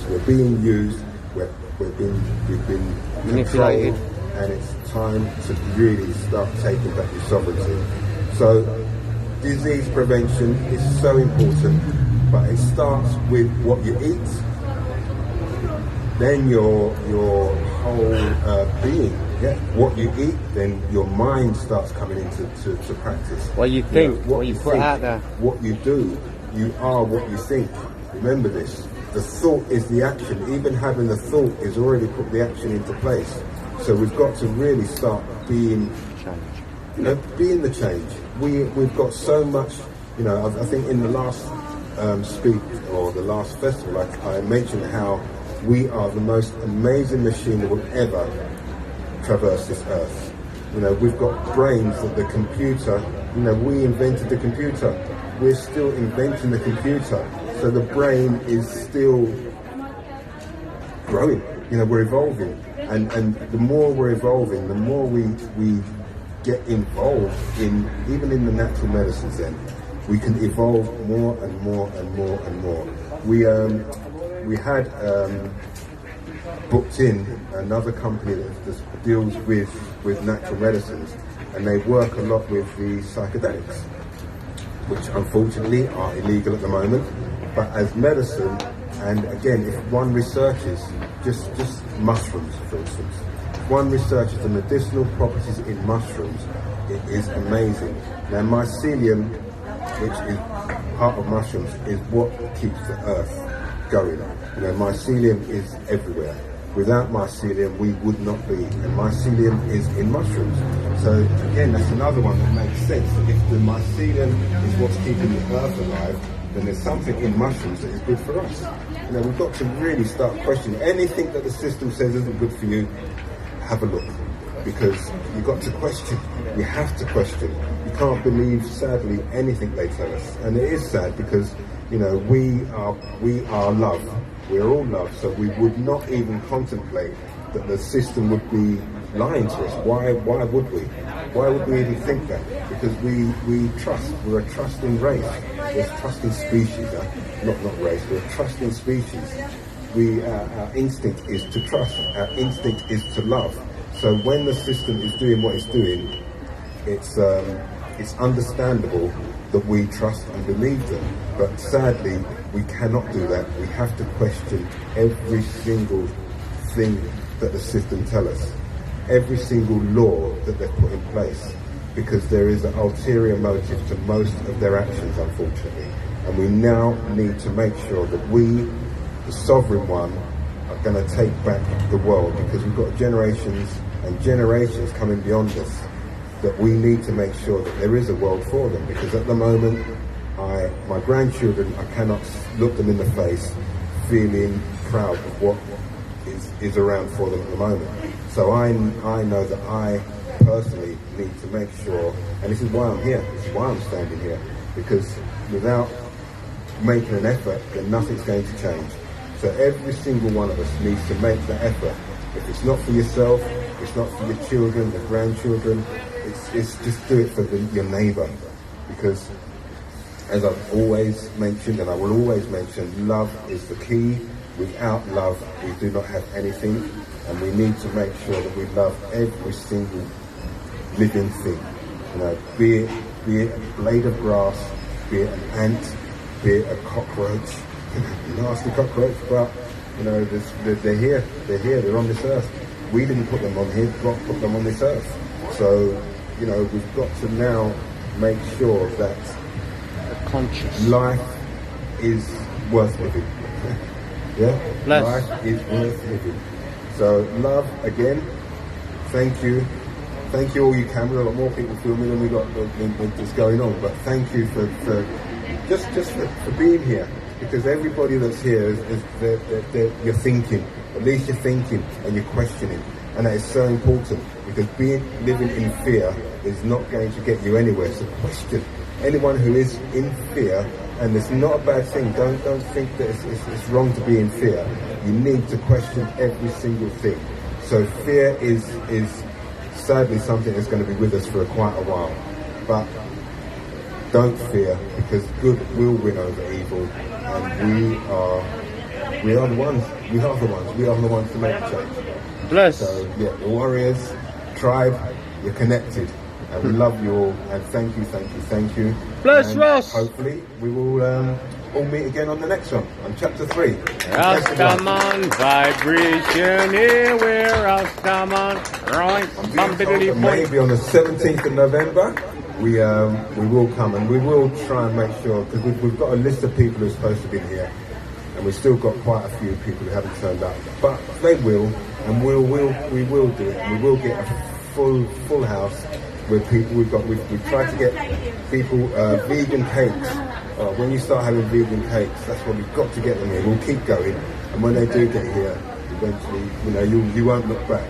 us. We're being used, we've been manipulated, and it's time to really start taking back your sovereignty. So disease prevention is so important, but it starts with what you eat, then your whole being. Yeah, what you eat, then your mind starts coming into to practice. What you think, what you put out there. What you do, you are what you think. Remember this. The thought is the action. Even having the thought is already put the action into place. So we've got to really start being change. Being the change. We've got so much. I think in the last speak or the last festival, I mentioned how we are the most amazing machine that will ever traverse this earth. We've got brains that the computer. We invented the computer. We're still inventing the computer. So the brain is still growing. We're evolving, and the more we're evolving, the more we get involved even in the natural medicines. Then we can evolve more and more and more and more. We had booked in another company that deals with natural medicines, and they work a lot with the psychedelics, which unfortunately are illegal at the moment. But as medicine, and again, if one researches just mushrooms, for instance, if one researches the medicinal properties in mushrooms, it is amazing. Now, mycelium, which is part of mushrooms, is what keeps the earth going. Mycelium is everywhere. Without mycelium, we would not be, and mycelium is in mushrooms. So again, that's another one that makes sense. If the mycelium is what's keeping the earth alive, then there's something in mushrooms that is good for us. We've got to really start questioning anything that the system says isn't good for you. Have a look, because you've got to question. You have to question. You can't believe, sadly, anything they tell us, and it is sad because we are love. We're all love, so we would not even contemplate that the system would be lying to us. Why would we? Why would we even think that? Because we trust. We're a trusting race. We're a trusting species. Not race. We're a trusting species. Our instinct is to trust. Our instinct is to love. So when the system is doing what it's doing, it's understandable that we trust and believe them. But sadly, we cannot do that. We have to question every single thing that the system tells us, every single law that they've put in place, because there is an ulterior motive to most of their actions, unfortunately. And we now need to make sure that we, the sovereign one, are going to take back the world, because we've got generations and generations coming beyond us that we need to make sure that there is a world for them. Because at the moment, my grandchildren, I cannot look them in the face feeling proud of what is around for them at the moment. So I know that I personally need to make sure, and this is why I'm here, this is why I'm standing here, because without making an effort, then nothing's going to change. So every single one of us needs to make the effort. If it's not for yourself, it's not for your children, the grandchildren, it's just do it for your neighbour. Because as I've always mentioned, and I will always mention, love is the key. Without love, we do not have anything, and we need to make sure that we love every single living thing. Be it a blade of grass, be it an ant, be it a cockroach, nasty cockroach, but they're here, they're on this earth. We didn't put them on here, God put them on this earth. So, we've got to now make sure that conscious life is worth living. Yeah? Bless. Life is worth living. So, love, again, thank you. Thank you all you can. We've got a lot more people filming than we got that's going on. But thank you for being here. Because everybody that's here, you're thinking. At least you're thinking and you're questioning. And that is so important. Because living in fear is not going to get you anywhere. So question. Anyone who is in fear, and it's not a bad thing. Don't think that it's wrong to be in fear. You need to question every single thing. So fear is sadly something that's going to be with us for quite a while. But don't fear, because good will win over evil, and we are We are the ones. We are the ones. We are the ones to make the change. Bless. So yeah, the Warriors tribe, you're connected, and we love you all. And thank you, thank you, thank you. Bless and Ross. Hopefully, we will all meet again on the next one, on chapter 3. Rastaman vibration, here we're Rastaman. Right, Maybe on the 17th of November, we will come, and we will try and make sure, because we've got a list of people who are supposed to be here, and we've still got quite a few people who haven't turned up. But they will, and we will do it. We will get a full house with people. We've tried to get people vegan cakes. When you start having vegan cakes, that's what we've got to get them here. We'll keep going, and when they do get here, eventually, you won't look back.